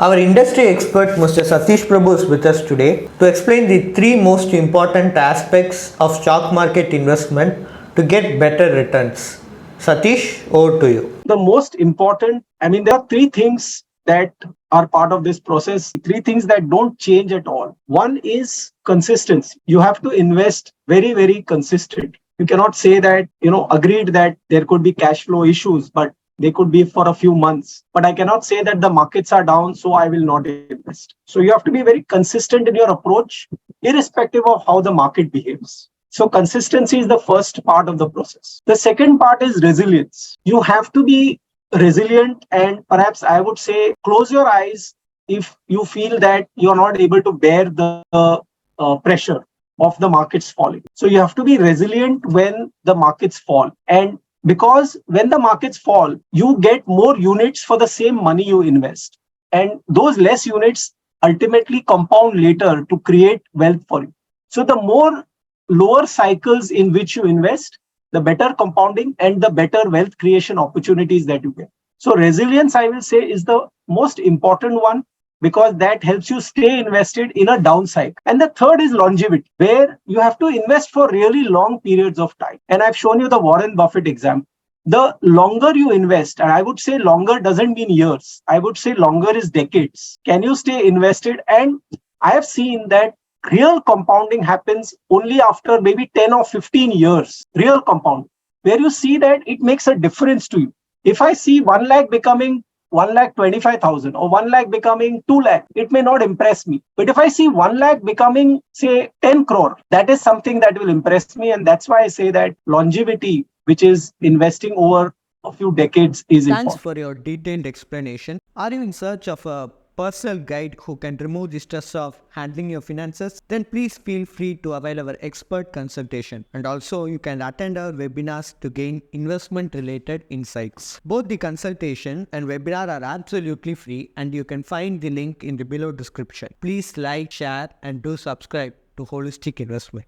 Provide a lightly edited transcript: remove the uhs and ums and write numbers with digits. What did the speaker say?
Our industry expert Mr. Satish Prabhu is with us today to explain the three most important aspects of stock market investment to get better returns. Satish, over to you. The most important, there are three things that are part of this process, three things that don't change at all. One is consistency. You have to invest very, very consistent. You cannot say that, agreed that there could be cash flow issues, but they could be for a few months. But I cannot say that the markets are down, so I will not invest. So you have to be very consistent in your approach, irrespective of how the market behaves. So consistency is the first part of the process. The second part is resilience. You have to be resilient, and perhaps I would say close your eyes if you feel that you're not able to bear the pressure of the markets falling. So you have to be resilient when the markets fall. And because when the markets fall, you get more units for the same money you invest. And those less units ultimately compound later to create wealth for you. So the more lower cycles in which you invest, the better compounding and the better wealth creation opportunities that you get. So resilience, I will say, is the most important one because that helps you stay invested in a down cycle. And the third is longevity, where you have to invest for really long periods of time. And I've shown you the Warren Buffett example. The longer you invest, and I would say longer doesn't mean years, I would say longer is decades. Can you stay invested? And I have seen that real compounding happens only after maybe 10 or 15 years, real compounding, where you see that it makes a difference to you. If I see 1 lakh becoming 1,25,000 or 1 lakh becoming 2 lakh, it may not impress me. But if I see 1 lakh becoming, say, 10 crore, that is something that will impress me. And that's why I say that longevity, which is investing over a few decades, is Thanks important. for your detailed explanation. Are you in search of a personal guide who can remove the stress of handling your finances? Then please feel free to avail our expert consultation. And also you can attend our webinars to gain investment related insights. Both the consultation and webinar are absolutely free and you can find the link in the below description. Please like, share and do subscribe to Holistic Investment.